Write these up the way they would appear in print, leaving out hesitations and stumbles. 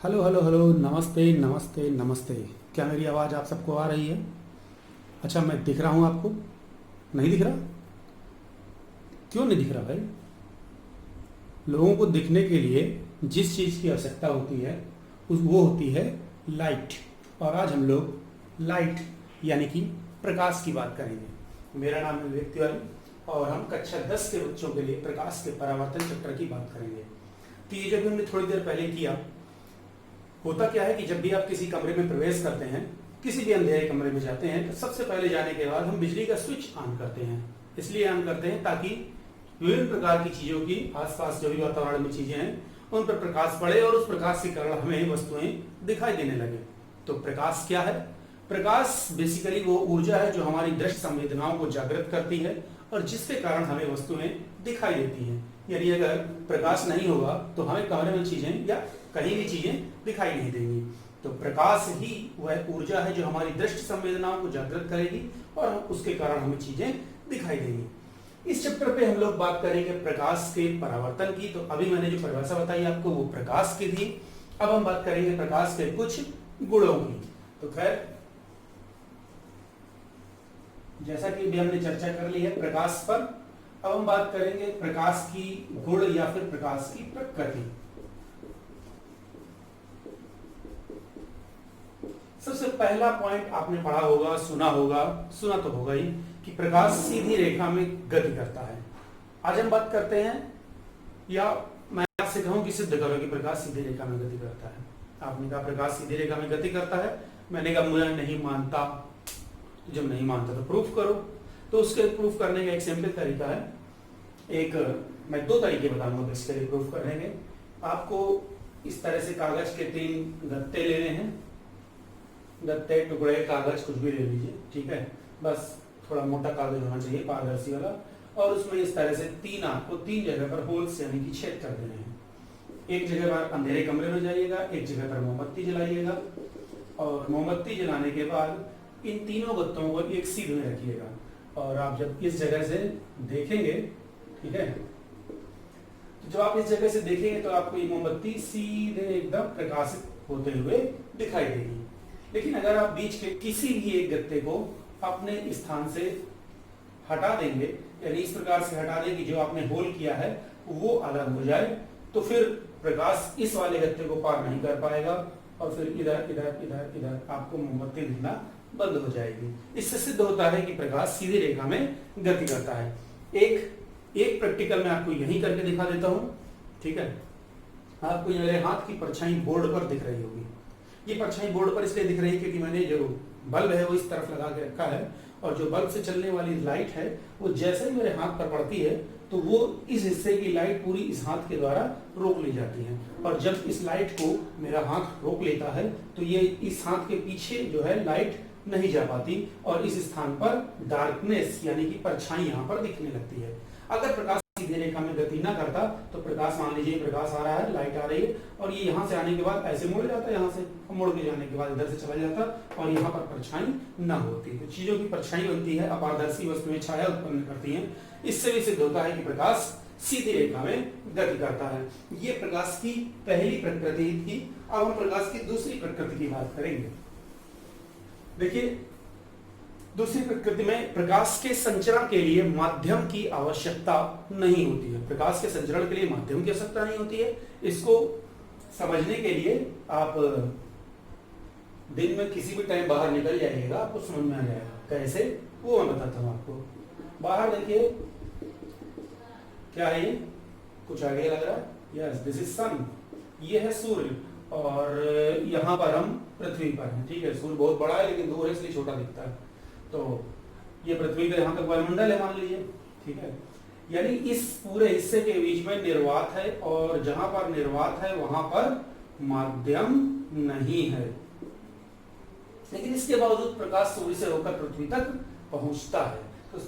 Hello hello hello, नमस्ते नमस्ते नमस्ते। क्या मेरी आवाज़ आप सबको आ रही है? अच्छा, मैं दिख रहा हूँ आपको? नहीं दिख रहा? क्यों नहीं दिख रहा भाई? लोगों को दिखने के लिए जिस चीज़ की आवश्यकता होती है उस वो होती है लाइट। और आज हम लोग लाइट यानी कि प्रकाश की बात करेंगे। मेरा नाम है विवेक तिवारी और हम कक्षा 10 के बच्चों के लिए प्रकाश के परावर्तन चैप्टर की बात करेंगे। तो ये जब हमने थोड़ी देर पहले किया, होता क्या है कि जब भी आप किसी कमरे में प्रवेश करते हैं, किसी भी अंधेरे कमरे में जाते हैं, तो सबसे पहले जाने के बाद हम बिजली का स्विच ऑन करते हैं। इसलिए ऑन करते हैं ताकि विभिन्न प्रकार की चीजों की आसपास जो भी वातावरण में चीजें हैं उन पर प्रकाश पड़े और उस प्रकाश के कारण हमें वस्तुएं दिखाई देने लगे। तो प्रकाश क्या है? प्रकाश बेसिकली वो ऊर्जा है जो हमारी दृश्य संवेदनाओं को जागृत करती है और जिसके कारण हमें वस्तुएं दिखाई देती हैं। यानी अगर प्रकाश नहीं होगा तो हमें कमरे में चीजें या कहीं भी चीजें दिखाई नहीं देंगी। तो प्रकाश ही वह ऊर्जा है जो हमारी दृष्टि संवेदनाओं को जागृत करेगी और उसके कारण हमें चीजें दिखाई देंगी। इस चैप्टर पे हम लोग बात करेंगे प्रकाश के परावर्तन की। तो अभी मैंने जो परिभाषा बताई आपको वो प्रकाश की थी। अब हम बात करेंगे प्रकाश के कुछ गुणों की। तो खैर, जैसा कि अभी हमने चर्चा कर ली है प्रकाश पर, अब हम बात करेंगे प्रकाश की गुण या फिर प्रकाश की प्रकृति। सबसे पहला पॉइंट आपने पढ़ा होगा, सुना तो होगा ही कि प्रकाश सीधी रेखा में गति करता है। आज हम बात करते हैं, या मैं आपसे कहूं कि सिद्ध करो कि प्रकाश सीधी रेखा में गति करता है। आपने कहा प्रकाश सीधी रेखा में गति करता है, मैंने कहा मुझे नहीं मानता। तो जब नहीं मानता तो प्रूफ करो। तो उसके प्रूफ करने का एक सिंपल तरीका है। मैं दो तरीके बताऊंगा बेसिकली प्रूफ करने के। आपको इस तरह से कागज के 3 गत्ते लेने हैं। गत्ते, टुकड़े, कागज कुछ भी ले लीजिए, ठीक है। बस थोड़ा मोटा कागज होना चाहिए, पारदर्शी वाला। और उसमें इस तरह से 3 जगह पर होल्स यानी कि छेद कर देने हैं। एक जगह पर अंधेरे कमरे में जाइएगा, एक जगह पर मोमबत्ती जलाइएगा और मोमबत्ती जलाने के बाद इन तीनों गत्तों को एक सीध में रखिएगा। और आप जब इस जगह से देखेंगे, ठीक है, तो जब आप इस जगह से देखेंगे तो आपको ये मोमबत्ती सीधे एकदम प्रकाशित होते हुए दिखाई देगी। लेकिन अगर आप बीच के किसी भी एक गत्ते को अपने स्थान से हटा देंगे, यानी इस प्रकार से हटा दें कि जो आपने होल किया है वो अलग हो जाए, तो फिर प्रकाश इस वाले गत्ते को पार नहीं कर पाएगा और फिर इधर इधर इधर इधर आपको मोमबत्ती दिखना बंद हो जाएगी। इससे सिद्ध होता है कि प्रकाश सीधी रेखा में गति करता है। एक प्रैक्टिकल मैं आपको यही करके दिखा देता हूं, ठीक है। आपको मेरे हाथ की परछाई बोर्ड पर दिख रही होगी। ये परछाई बोर्ड पर इसलिए दिख रही है क्योंकि मैंने जो बल्ब है वो इस तरफ लगा के रखा है और जो बल्ब से चलने वाली लाइट है वो जैसे ही मेरे हाथ पर पड़ती है तो वो इस हिस्से की लाइट पूरी इस हाथ के द्वारा रोक ली जाती है। और जब इस लाइट को मेरा हाथ रोक लेता है तो ये इस हाथ के पीछे जो है लाइट नहीं जा पाती और इस स्थान पर डार्कनेस यानी कि परछाई यहाँ पर दिखने लगती है। अगर प्रकाश सीधी रेखा में गति ना करता तो प्रकाश, मान लीजिए प्रकाश आ रहा है, लाइट आ रही है और ये यहाँ से आने के बाद ऐसे मुड़ जाता, यहाँ से मुड़ के जाने के बाद इधर से चला जाता और यहाँ पर परछाई ना होती। तो चीजों की परछाई बनती है, अपारदर्शी वस्तुएं छाया उत्पन्न करती हैं। इससे भी सिद्ध होता है कि प्रकाश सीधी रेखा में गति करता है। ये प्रकाश की पहली प्रकृति थी। अब हम प्रकाश की दूसरी प्रकृति की बात करेंगे। देखिए, दूसरी प्रकृति में प्रकाश के संचरण के लिए माध्यम की आवश्यकता नहीं होती है। प्रकाश के संचरण के लिए माध्यम की आवश्यकता नहीं होती है। इसको समझने के लिए आप दिन में किसी भी टाइम बाहर निकल जाइएगा, आपको समझ में आ जाएगा। कैसे, वो मैं बताता हूँ आपको। बाहर देखिए, क्या है ये, कुछ आगे लग रहा है, यस दिस इज सन। ये है सूर्य और यहाँ पर हम पृथ्वी पर हैं, ठीक है। सूर्य बहुत बड़ा है लेकिन दूर है इसलिए छोटा दिखता है। तो ये पृथ्वी का यहाँ तक वायुमंडल है मान लीजिए, ठीक है। यानी इस पूरे हिस्से के बीच में निर्वात है और जहां पर निर्वात है वहां पर माध्यम नहीं है। लेकिन इसके बावजूद प्रकाश सूर्य से होकर पृथ्वी तक पहुंचता है। तो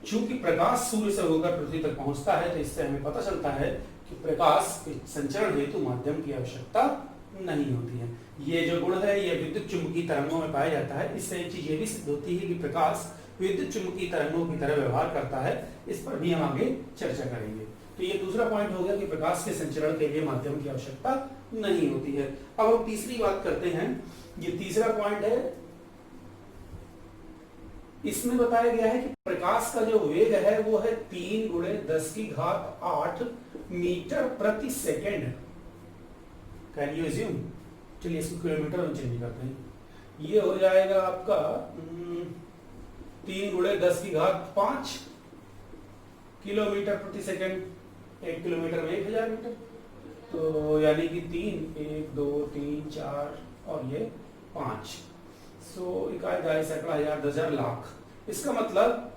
चूंकि प्रकाश सूर्य से होकर पृथ्वी तक पहुंचता है तो इससे हमें पता चलता है कि प्रकाश के संचरण हेतु माध्यम की आवश्यकता नहीं होती है। ये जो गुण है ये विद्युत चुंबकीय तरंगों में पाया जाता है। इससे एक चीज ये भी सिद्ध होती है कि प्रकाश विद्युत चुंबकीय तरंगों की तरह व्यवहार करता है। इस पर भी हम आगे चर्चा करेंगे। तो ये दूसरा पॉइंट हो गया कि प्रकाश के संचरण के लिए माध्यम की आवश्यकता नहीं होती है। अब हम तीसरी बात करते हैं। ये तीसरा पॉइंट है, इसमें बताया गया है कि प्रकाश का जो वेग है वो है 3 गुणे 10 की घात 8 मीटर प्रति सेकेंड। Can you assume? चलिए इसको किलोमीटर में चेंज करते हैं। ये हो जाएगा आपका 3 गुणे 10 की घात 5 किलोमीटर प्रति सेकेंड। 1 किलोमीटर में 1000 मीटर, तो यानी कि 3 1 2 3 4 और ये 5। सो इकाई दहाई सैकड़ा हजार 10,000 लाख। इसका मतलब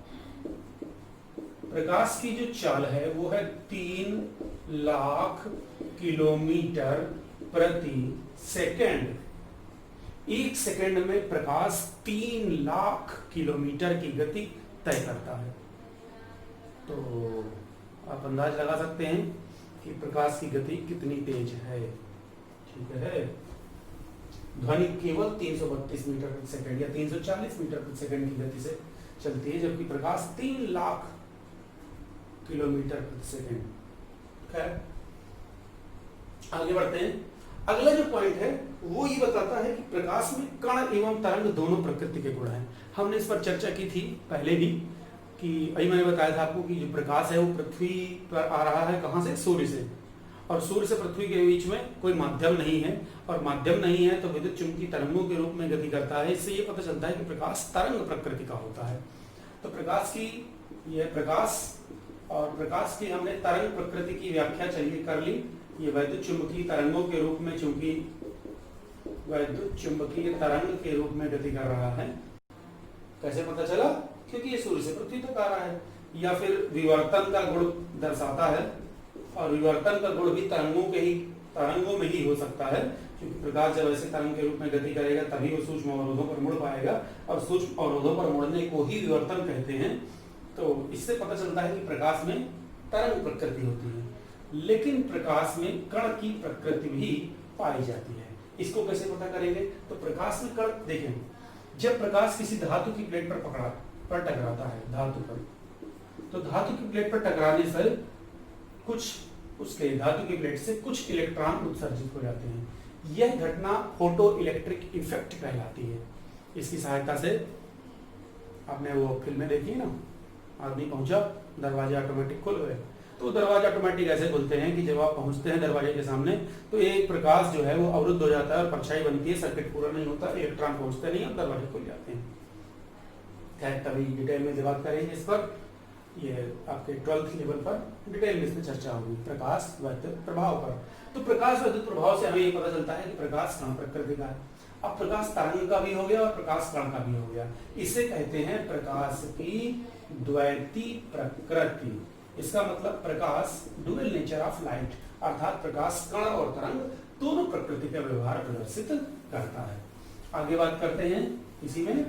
प्रकाश की जो चाल है वो है 3 लाख किलोमीटर प्रति सेकेंड। 1 सेकेंड में प्रकाश 3 लाख किलोमीटर की गति तय करता है। तो आप अंदाज लगा सकते हैं कि प्रकाश की गति कितनी तेज है। ठीक है, ध्वनि केवल 332 मीटर प्रति सेकंड या 340 मीटर प्रति सेकंड की गति से चलती है, जबकि प्रकाश 3 लाख किलोमीटर प्रति सेकंड। खैर, आगे बढ़ते हैं। अगला जो पॉइंट है वो ये बताता है कि प्रकाश में कण एवं तरंग दोनों प्रकृति के गुण हैं। हमने इस पर चर्चा की थी पहले भी कि अभी मैंने बताया था आपको कि जो प्रकाश है वो पृथ्वी पर आ रहा है, कहां से? सूर्य से। और सूर्य से पृथ्वी के बीच में कोई माध्यम नहीं है, और माध्यम नहीं है तो विद्युत चुंबकीय तरंगों के रूप में गति करता है। इससे ये पता चलता है कि प्रकाश तरंग प्रकृति का होता है। तो प्रकाश की यह प्रकाश और प्रकाश की हमने तरंग प्रकृति की व्याख्या चलिए कर ली। ये वैद्युत चुंबकीय तरंगों के रूप में, चूंकि वैद्युत चुंबकीय तरंग के रूप में गति कर रहा है। कैसे पता चला? क्योंकि ये सूर्य से पृथ्वी तक आ रहा है। या फिर विवर्तन का गुण दर्शाता है, और विवर्तन का गुण भी तरंगों में ही हो सकता है, क्योंकि प्रकाश जब ऐसे तरंग के रूप में गति करेगा तभी वो सूक्ष्म अवरोधों पर मुड़ पाएगा, और सूक्ष्म अवरोधों पर मुड़ने को ही विवर्तन कहते हैं। तो इससे पता चलता है कि प्रकाश में तरंग प्रकृति होती है, लेकिन प्रकाश में कण की प्रकृति भी पाई जाती है। इसको कैसे पता करेंगे? तो प्रकाश में कण देखें, जब प्रकाश किसी धातु की प्लेट पर टकराता है, धातु पर, तो धातु की प्लेट पर टकराने से कुछ उसके धातु की प्लेट से कुछ इलेक्ट्रॉन उत्सर्जित हो जाते हैं। यह घटना फोटो इलेक्ट्रिक इफेक्ट कहलाती है। इसकी सहायता से आपने वो फिल्में देखी ना, आदमी पहुंचा, दरवाजे ऑटोमेटिक खुल गए। तो दरवाजे ऑटोमेटिक ऐसे खुलते हैं कि जब आप पहुंचते हैं दरवाजे के सामने तो एक प्रकाश जो है वो अवरुद्ध हो जाता है और परछाई बनती है, सर्किट पूरा नहीं होता, इलेक्ट्रॉन पहुंचते नहीं और दरवाजे खुल जाते हैं। खैर, कभी डिटेल में बात करेंगे इस पर, ये आपके 12th लेवल पर डिटेल में इसमें चर्चा होगी, प्रकाश वैद्युत प्रभाव पर। तो प्रकाश वैद्युत प्रभाव से हमें ये पता चलता है कि प्रकाश कण प्रकृति का है। अब प्रकाश तरंग का भी हो गया और प्रकाश कण का भी हो गया। इसे कहते हैं प्रकाश की द्वैती प्रकृति। इसका मतलब प्रकाश डुअल नेचर ऑफ लाइट, अर्थात प्रकाश कण और तरंग दोनों प्रकृति का व्यवहार प्रदर्शित करता है। आगे बात करते हैं इसी में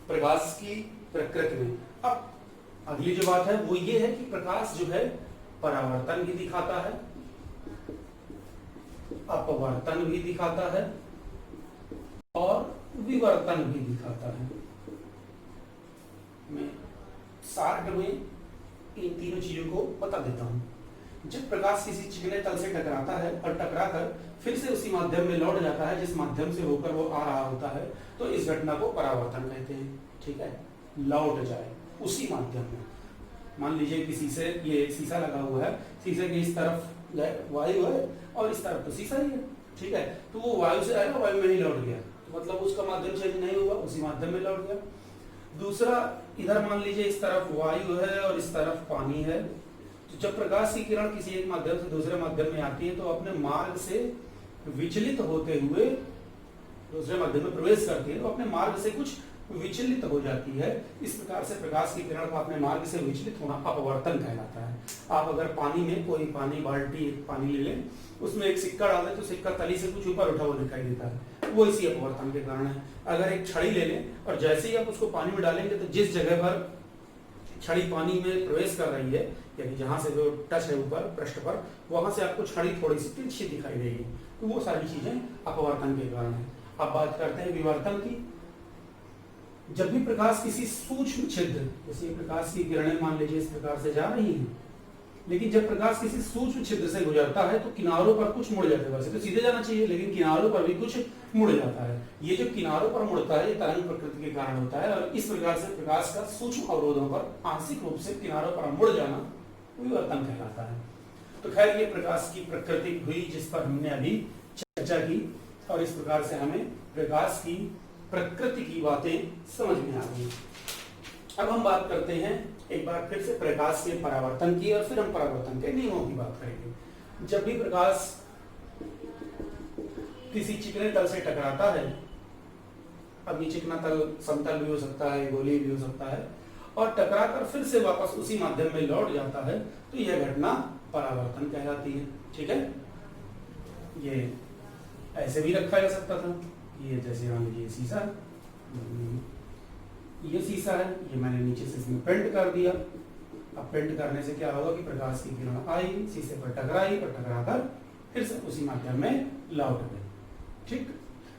प्रकाश की प्रकृति में। अब अगली जो बात है वो ये है कि प्रकाश जो है परावर्तन भी दिखाता है, अपवर्तन भी दिखाता है और विवर्तन भी दिखाता है। मैं शार्ट में इन तीनों चीजों को बता देता हूं। जब प्रकाश किसी चिकने तल से टकराता है और टकराकर फिर से उसी माध्यम में लौट जाता है जिस माध्यम से होकर वो आ रहा होता है, तो इस घटना को परावर्तन कहते हैं। ठीक है, लौट जाए उसी माध्यम में। मान लीजिए किसी से ये शीशा लगा हुआ है, शीशे के इस तरफ वायु है और इस तरफ तो शीशा ही है। ठीक है, तो वो वायु से आया, वायु में ही लौट गया, तो मतलब उसका माध्यम चेंज नहीं हुआ, उसी माध्यम में लौट गया। दूसरा, इधर मान लीजिए इस तरफ वायु है और इस तरफ पानी है, तो जब प्रकाश की किरण किसी एक माध्यम से दूसरे माध्यम में आती है तो अपने मार्ग से विचलित होते हुए दूसरे माध्यम में प्रवेश करती है, तो अपने मार्ग से कुछ विचलित हो जाती है। इस प्रकार से प्रकाश की किरण का अपने मार्ग से विचलित होना अपवर्तन कहलाता है। आप अगर पानी में कोई बाल्टी पानी ले लें, उसमें एक सिक्का डाल दें तो सिक्का तली से कुछ ऊपर उठा हुआ दिखाई देता है, वो इसी अपवर्तन के कारण है। अगर एक छड़ी ले लें और जैसे ही आप उसको पानी में डालेंगे तो जिस जगह पर छड़ी पानी में प्रवेश कर रही है, यानी जहां से जो टच है ऊपर पृष्ठ पर, वहां से आपको छड़ी थोड़ी सी तिरछी दिखाई देगी, तो वो सारी चीजें अपवर्तन के कारण है। अब बात करते हैं विवर्तन की। जब भी प्रकाश किसी सूक्ष्म छिद्र, जैसे प्रकाश की किरणें मान लीजिए इस प्रकार से जा रही हैं, लेकिन जब प्रकाश किसी सूक्ष्म छिद्र से गुजरता है तो किनारों पर कुछ मुड़ जाते हैं। वैसे तो सीधे जाना चाहिए, लेकिन किनारों पर भी कुछ मुड़ जाता है। ये जो किनारों पर मुड़ता है ये तरंग प्रकृति के कारण होता है, और इस प्रकार से प्रकाश का सूक्ष्म अवरोधों पर आंशिक रूप से किनारों पर मुड़ जाना विवर्तन कहलाता है। तो खैर ये प्रकाश की प्रकृति हुई जिस पर हमने अभी चर्चा की, और इस प्रकार से हमें प्रकाश की प्रकृति की बातें समझ में आ गई। अब हम बात करते हैं एक बार फिर से प्रकाश के परावर्तन की, और फिर हम परावर्तन के नियमों की बात करेंगे। जब भी प्रकाश किसी चिकने तल से टकराता है, अब ये चिकना तल समतल भी हो सकता है, गोलीय भी हो सकता है, और टकराकर फिर से वापस उसी माध्यम में लौट जाता है, तो यह घटना परावर्तन कहलाती है। ठीक है, ये ऐसे भी रखा जा सकता था, ये जैसे मान लीजिए शीशा, ये शीशा है, ये मैंने नीचे से इसमें पेंट कर दिया। अब पेंट करने से क्या होगा कि प्रकाश की किरण आई, शीशे पर टकराई, पर टकराकर फिर से उसी माध्यम में लौट गई। ठीक,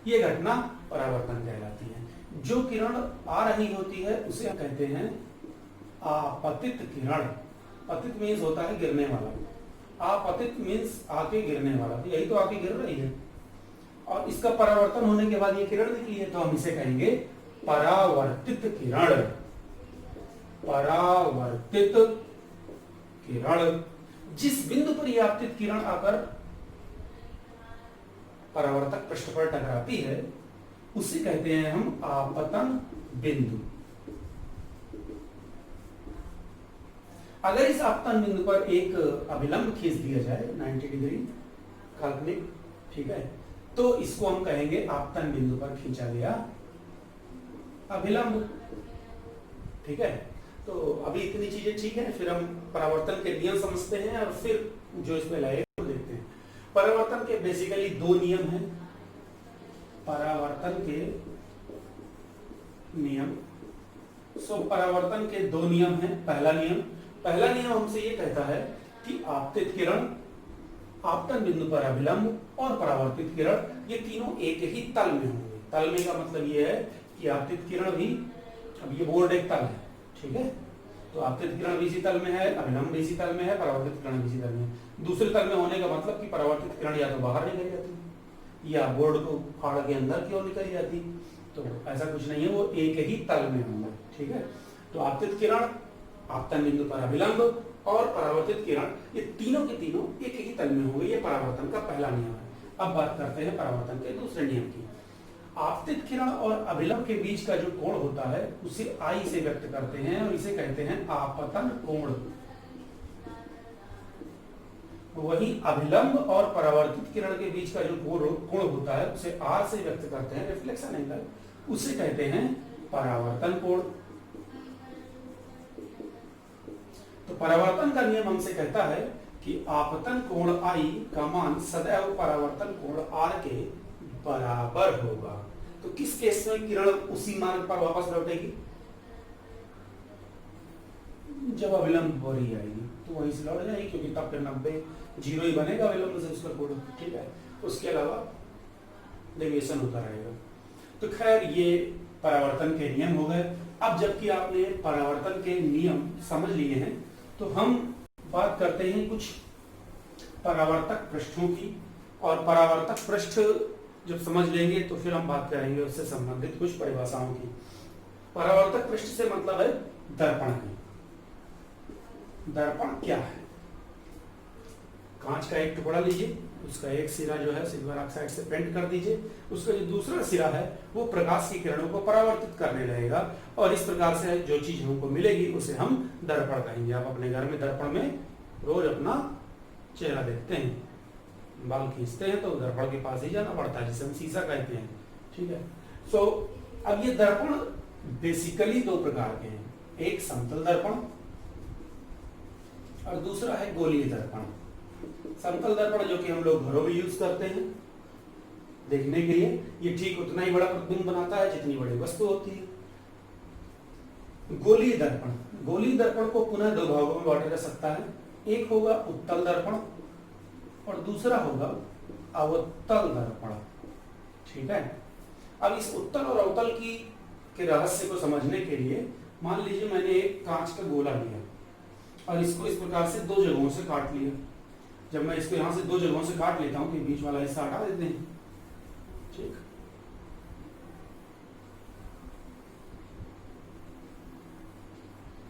ये घटना परावर्तन कहलाती है। जो किरण आ रही होती है उसे हम कहते हैं आपतित किरण। पतित मीन्स होता है गिरने वाला, आपतित मीन्स आके गिरने वाला, तो यही तो आके गिर रही है, और इसका परावर्तन होने के बाद ये किरण निकली है, तो हम इसे कहेंगे परावर्तित किरण। परावर्तित किरण, जिस बिंदु पर यह आपतित किरण आकर परावर्तक पृष्ठ पर टकराती है उसे कहते हैं हम आपतन बिंदु। अगर इस आपतन बिंदु पर एक अभिलंब खींच दिया जाए 90 डिग्री काल्पनिक, ठीक है, तो इसको हम कहेंगे आपतन बिंदु पर खींचा गया अभिलंब। ठीक है, तो अभी इतनी चीजें ठीक है, फिर हम परावर्तन के नियम समझते हैं और फिर जो इसमें लगेगा वो देखते हैं। परावर्तन के बेसिकली दो नियम हैं। परावर्तन के नियम, परावर्तन के दो नियम हैं। पहला नियम हमसे ये कहता है कि आपतित किरण, आपतन बिंदु पर अभिलंब और परावर्तित किरण ये तीनों एक ही तल में होंगे। तल में का मतलब ये है कि आपतित किरण भी, अब ये बोर्ड एक तल है, ठीक है, तो आपतित किरण भी इसी तल में है, अभिलंब भी इसी तल में है, परावर्तित किरण भी इसी तल में है। दूसरे तल में होने का मतलब कि परावर्तित किरण या तो बाहर निकल जाती या बोर्ड को फाड़ के अंदर की ओर निकल जाती, तो ऐसा कुछ नहीं है, वो एक ही तल में होंगे। ठीक है, तो आपतित किरण, आपतन बिंदु पर अभिलंब और परावर्तित किरण ये तीनों के तीनों एक ही तल में होंगे। ये परावर्तन का पहला नियम है। अब बात करते हैं परावर्तन के दूसरे नियम की। आपतित किरण और अभिलंब के बीच का जो कोण होता है उसे आई से व्यक्त करते हैं और इसे कहते हैं आपतन कोण। वही अभिलंब और परावर्तित किरण के बीच का जो कोण होता है उसे आर से व्यक्त करते हैं, रिफ्लेक्शन एंगल, उसे कहते हैं परावर्तन कोण। तो परावर्तन का नियम हमसे कहता है कि आपतन कोण आई का मान सदैव परावर्तन कोण आर के बराबर होगा। तो किस केस में किरण उसी मार्ग पर वापस लौटेगी? जब अभिलंब हो रही आएगी तो वहीं से लौट जाएगी, क्योंकि तब फिर 90 जीरो ही बनेगा अभिलंब से उसका कोण। ठीक है, उसके अलावा डेविएशन होता रहेगा। तो खैर ये परावर्तन के नियम हो गए। अब जबकि आपने परावर्तन के नियम समझ लिए हैं तो हम बात करते हैं कुछ परावर्तक पृष्ठों की, और परावर्तक पृष्ठ जब समझ लेंगे तो फिर हम बात करेंगे उससे संबंधित कुछ परिभाषाओं की। परावर्तक पृष्ठ से मतलब है दर्पण की। दर्पण क्या है? कांच का एक टुकड़ा लीजिए, उसका एक सिरा जो है सिल्वर ऑक्साइड से पेंट कर दीजिए, उसका जो दूसरा सिरा है वो प्रकाश की किरणों को परावर्तित करने लगेगा, और इस प्रकार से जो चीज हमको मिलेगी उसे हम दर्पण कहेंगे। आप अपने घर में दर्पण में रोज अपना चेहरा देखते हैं, बाल खींचते हैं तो दर्पण के पास ही जाना पड़ता है, जिसे हम शीशा कहते हैं। ठीक है, सो अब ये दर्पण बेसिकली दो प्रकार के हैं, एक समतल दर्पण और दूसरा है गोलीय दर्पण। समतल दर्पण जो कि हम लोग घरों में यूज करते हैं देखने के लिए, ये ठीक उतना ही बड़ा प्रतिबिंब बनाता है जितनी बड़ी वस्तु होती है। गोलीय दर्पण को पुनः दो भागों में बांटा जा सकता है, एक होगा उत्तल दर्पण और दूसरा होगा अवतल दर्पण। ठीक है, अब इस उत्तल और अवतल के रहस्य को समझने के लिए मान लीजिए मैंने एक कांच का गोला लिया, और इसको इस प्रकार से दो जगहों से काट लिया। जब मैं इसको यहां से दो जगहों से काट लेता हूं तो बीच वाला हिस्सा हटा देते हैं। ठीक,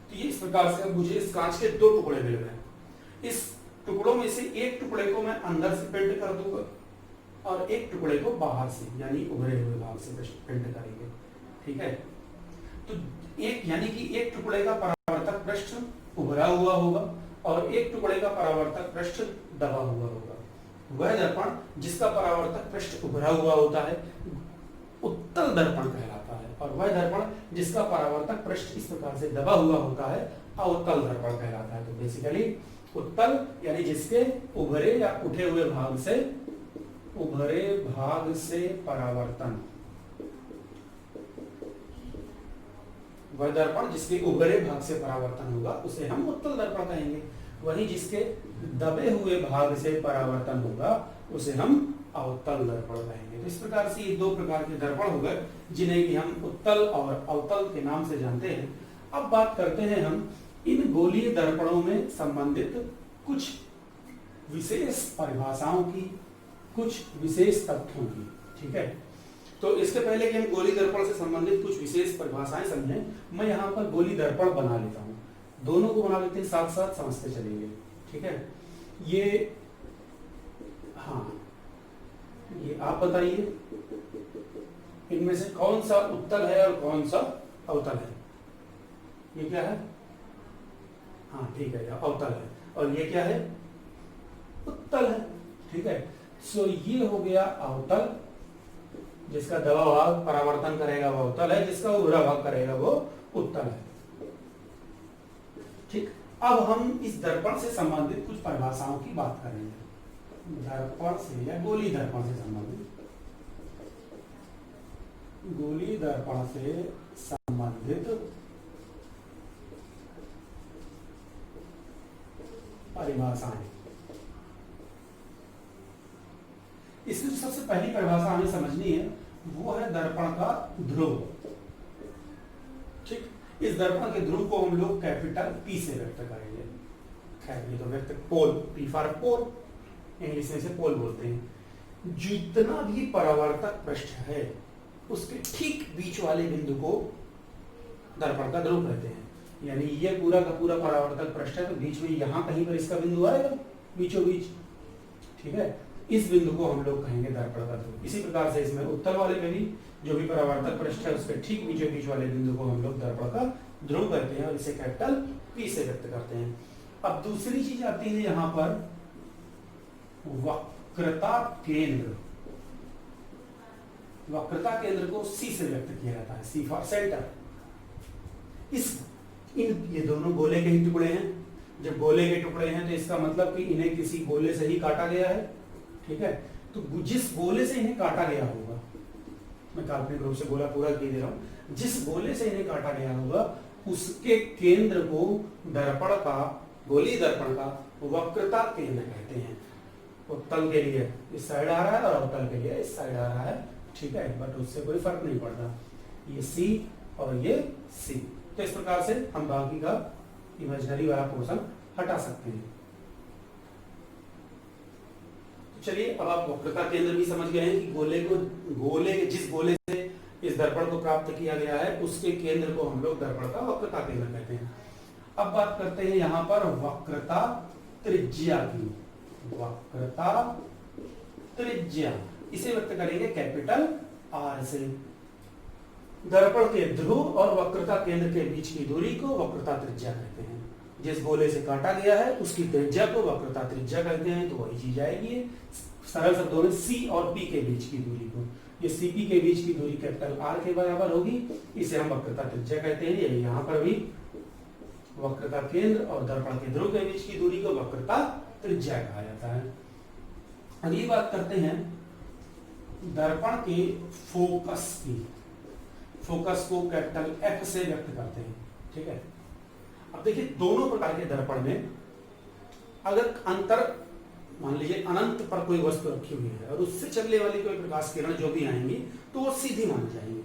तो ये इस प्रकार से अब मुझे इस कांच के दो टुकड़े मिल गए। इस टुकड़ों में से एक टुकड़े को मैं अंदर से पेंट कर दूंगा और एक टुकड़े को बाहर से यानी उभरे हुए भाग से पेंट करेंगे। ठीक है, तो एक यानी कि एक टुकड़े का परावर्तक पृष्ठ उभरा हुआ होगा और एक टुकड़े का परावर्तक पृष्ठ दबा हुआ होगा। वह दर्पण जिसका परावर्तक पृष्ठ उभरा हुआ होता है उत्तल दर्पण कहलाता है, और वह दर्पण जिसका परावर्तक पृष्ठ इस प्रकार से दबा हुआ होता है अवतल दर्पण कहलाता है। तो बेसिकली उत्तल यानी जिसके उभरे या उठे हुए भाग से परावर्तन, वह दर्पण जिसके उभरे भाग से परावर्तन होगा उसे हम उत्तल दर्पण कहेंगे। वहीं जिसके दबे हुए भाग से परावर्तन होगा उसे हम अवतल दर्पण कहेंगे। तो इस प्रकार से ये दो प्रकार के दर्पण हो गए जिन्हें कि हम उत्तल और अवतल के नाम से जानते हैं। अब बात करते हैं हम इन गोलीय दर्पणों में संबंधित कुछ विशेष परिभाषाओं की, कुछ विशेष तथ्यों की। ठीक है, तो इसके पहले कि हम गोली दर्पण से संबंधित कुछ विशेष परिभाषाएं समझें, मैं यहाँ पर गोली दर्पण बना लेता हूँ। दोनों को बना लेते हैं, साथ साथ समझते चलेंगे। ठीक है, ये हाँ, ये आप बताइए इनमें से कौन सा उत्तल है और कौन सा अवतल है? ये क्या है? हाँ ठीक है, अवतल है। और ये क्या है? उत्तल है। ठीक है, सो ये हो गया अवतल, जिसका दबा भाग परावर्तन करेगा वो अवतल है, जिसका उभरा भाग करेगा वो उत्तल है। ठीक, अब हम इस दर्पण से संबंधित कुछ परिभाषाओं की बात करेंगे। दर्पण से या गोली दर्पण से संबंधित, गोली दर्पण से संबंधित परिभाषाएं। इसमें सबसे पहली परिभाषा हमें समझनी है वो है दर्पण का ध्रुव। ठीक, इस दर्पण के ध्रुव को हम लोग कैपिटल P से व्यक्त करेंगे। खैर ये तो व्यक्त पोल, P फॉर पोल, इंग्लिश में इसे पोल बोलते हैं। जितना भी परावर्तक पृष्ठ है उसके ठीक बीच वाले बिंदु को दर्पण का ध्रुव कहते हैं। यानी ये पूरा का पूरा परावर्तक पृष्ठ है तो बीच में यहां कहीं पर इसका बिंदु आएगा बीचों बीच। ठीक है, इस बिंदु को हम लोग कहेंगे दर्पण का ध्रुव। इसी प्रकार से इसमें उत्तल वाले में भी जो भी परावर्तक पृष्ठ है उसके ठीक बीचों बीच वाले बिंदु को हम लोग दर्पण का ध्रुव कहते हैं और इसे कैपिटल P से व्यक्त करते हैं। अब दूसरी चीज आती है यहाँ पर वक्रता केंद्र। वक्रता केंद्र को C से व्यक्त किया जाता है, C फॉर सेंटर। ये दोनों गोले के ही टुकड़े हैं। जब गोले के टुकड़े हैं तो इसका मतलब कि इन्हें किसी गोले से ही काटा गया है। ठीक है, तो जिस गोले से इन्हें काटा गया होगा, मैं काल्पनिक रूप से गोला पूरा दे रहा हूं, जिस गोले से इन्हें काटा गया होगा उसके केंद्र को दर्पण का, गोली दर्पण का वक्रता केंद्र कहते हैं। उत्तल के लिए इस साइड आ रहा है और अवतल के लिए इस साइड आ रहा है। ठीक है, बट उससे कोई फर्क नहीं पड़ता, ये C और ये C। तो इस प्रकार से हम बाकी का इमेजिनरी वाला पोर्शन हटा सकते हैं। तो चलिए, अब आप वक्रता केंद्र भी समझ गए हैं कि जिस गोले से इस दर्पण को प्राप्त किया गया है उसके केंद्र को हम लोग दर्पण का वक्रता केंद्र कहते हैं। अब बात करते हैं यहाँ पर वक्रता त्रिज्या की। वक्रता त्रिज्या इसे व्यक्त करेंगे कैपिटल R से। दर्पण के ध्रुव और वक्रता केंद्र के बीच की दूरी को वक्रता त्रिज्या कहते हैं। जिस गोले से काटा गया है उसकी त्रिज्या को वक्रता त्रिज्या कहते हैं। तो वही चीज आएगी सरल शब्दों में C और P के बीच की दूरी को। ये CP के बीच की दूरी कैपिटल R के बराबर होगी, इसे हम वक्रता त्रिज्या कहते हैं। यहाँ पर भी वक्रता केंद्र और दर्पण के ध्रुव के बीच की दूरी को वक्रता त्रिज्या कहा जाता है। अगली बात करते हैं दर्पण के फोकस की। फोकस को कैपिटल F से व्यक्त करते हैं। ठीक है, अब देखिए दोनों प्रकार के दर्पण में अगर अंतर मान लीजिए अनंत पर कोई वस्तु रखी हुई है और उससे चलने वाली कोई प्रकाश किरण जो भी आएंगी तो वो सीधी मानी जाएंगी।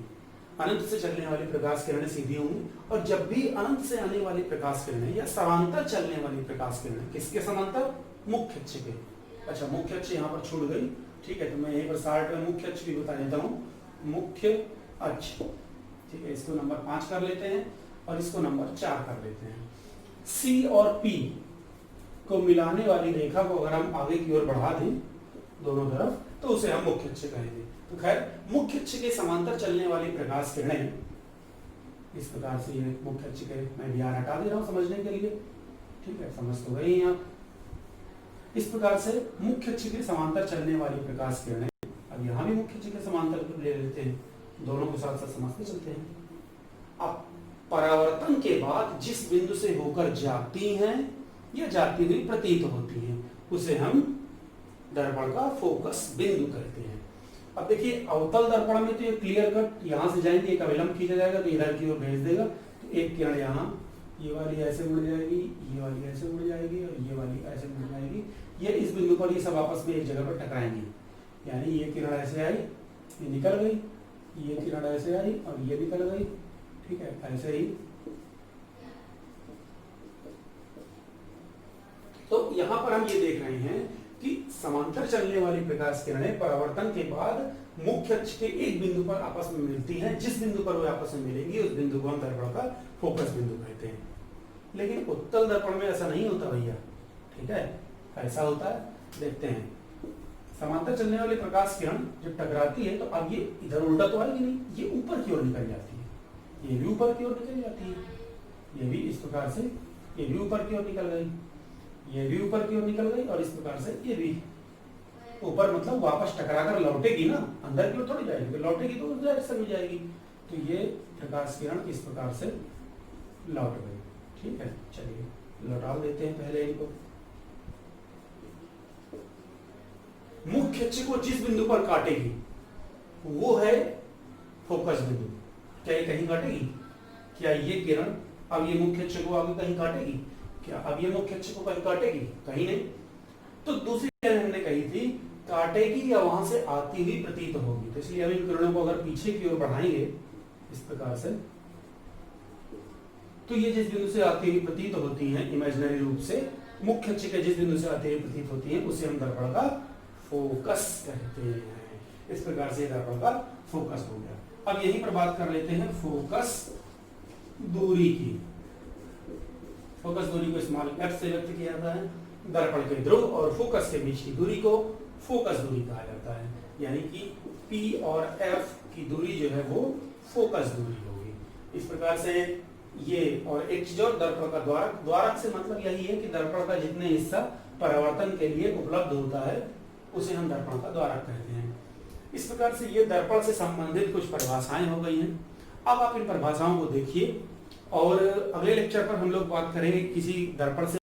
अनंत से चलने वाली प्रकाश किरणें सीधी होंगी, और जब भी अनंत से आने वाली प्रकाश किरणें या समांतर चलने वाली प्रकाश किरणें, किसके समांतर? मुख्य अक्ष के। अच्छा, मुख्य अक्ष यहाँ पर छूट गई, ठीक है, तो मैं यहीं पर शार्ट में मुख्य अक्ष भी बता देता हूँ। मुख्य अक्ष, ठीक है, इसको नंबर 5 कर लेते हैं और इसको नंबर 4 कर लेते हैं। सी और पी को मिलाने वाली रेखा को अगर हम आगे की ओर बढ़ा दें दोनों तरफ, तो उसे हम मुख्य अक्ष कहेंगे। तो खैर, मुख्य अक्ष के समांतर चलने वाली प्रकाश किरणें इस प्रकार से, ये मुख्य अक्ष के मैं ध्यान हटा दे रहा हूं समझने के लिए, ठीक है, समझ तो गई आप। इस प्रकार से मुख्य अक्ष के समांतर चलने वाली प्रकाश किरणें, अब यहां भी मुख्य अक्ष के समांतर ले लेते हैं, दोनों को साथ साथ समझते चलते हैं। अब परावर्तन के बाद जिस बिंदु से होकर जाती हैं या जाती हुई प्रतीत होती हैं, उसे हम दर्पण का फोकस बिंदु कहते हैं। अब देखिए, अवतल दर्पण में तो ये क्लियर कट, यहां से जाएंगे, एक अविलंब खींचा जाएगा तो इधर की ओर भेज देगा, तो एक किरण यहाँ, ये वाली ऐसे मुड़ जाएगी, ये वाली ऐसे मुड़ जाएगी और ये वाली ऐसे मुड़ जाएगी। ये इस बिंदु पर ये सब आपस में एक जगह पर टकराएंगे, यानी ये किरण ऐसे आई, ये निकल गई, ये किरण ऐसे आई और ये निकल गई, ठीक है, ऐसे ही। तो यहां पर हम ये देख रहे हैं कि समांतर चलने वाली प्रकाश किरणें परावर्तन के बाद मुख्य अक्ष के एक बिंदु पर आपस में मिलती हैं। जिस बिंदु पर वो आपस में मिलेंगी उस बिंदु को हम दर्पण का फोकस बिंदु कहते हैं। लेकिन उत्तल दर्पण में ऐसा नहीं होता भैया, ठीक है, ऐसा होता है, देखते हैं। समांतर चलने वाली प्रकाश किरण जब टकराती है तो अब ये इधर उल्टा तो आएगी नहीं, ये ऊपर की ओर निकल जाती है, ये भी ऊपर की ओर निकल जाती है, ये भी इस प्रकार से, ये भी ऊपर की ओर निकल गई, ये भी ऊपर की ओर निकल गई, और इस प्रकार से ये भी ऊपर, मतलब वापस टकरा कर लौटेगी ना, अंदर की ओर थोड़ी जाएगी, तो लौटेगी तो उस डायरेक्शन में जाएगी। तो ये प्रकाश किरण इस प्रकार से लौट गई, ठीक है। चलिए लौटा देते हैं पहले इनको। मुख्य अक्ष को जिस बिंदु पर काटेगी वो है फोकस बिंदु। क्या ये कहीं काटेगी? क्या ये किरण अब ये मुख्य अक्ष को आगे कहीं काटेगी? क्या अब ये मुख्य अक्ष को कहीं काटेगी? कहीं नहीं। तो दूसरी किरण हमने कही थी काटेगी या वहां से आती हुई प्रतीत होगी। तो इसलिए हम इन किरणों को अगर पीछे की ओर बढ़ाएंगे इस प्रकार से, तो ये जिस बिंदु से आती हुई प्रतीत होती हैं इमेजिनरी रूप से, मुख्य अक्ष के जिस बिंदु से आती हुई प्रतीत होती हैं उसे हम दर्पण का फोकस कहते हैं। इस प्रकार से दर्पण का फोकस हो गया। अब यहीं पर बात कर लेते हैं फोकस दूरी की। फोकस दूरी को स्मॉल f से व्यक्त किया जाता है। दर्पण के ध्रुव और फोकस के बीच की दूरी को फोकस दूरी कहा जाता है, यानी कि P और F की दूरी जो है वो फोकस दूरी होगी। इस प्रकार से ये और एक चीज और, दर्पण का द्वारक। द्वारक से मतलब यही है कि दर्पण का जितने हिस्सा परावर्तन के लिए उपलब्ध होता है उसे हम दर्पण का द्वारक कहते हैं। इस प्रकार से ये दर्पण से संबंधित कुछ परिभाषाएं हो गई हैं। अब आप इन परिभाषाओं को देखिए और अगले लेक्चर पर हम लोग बात करेंगे किसी दर्पण से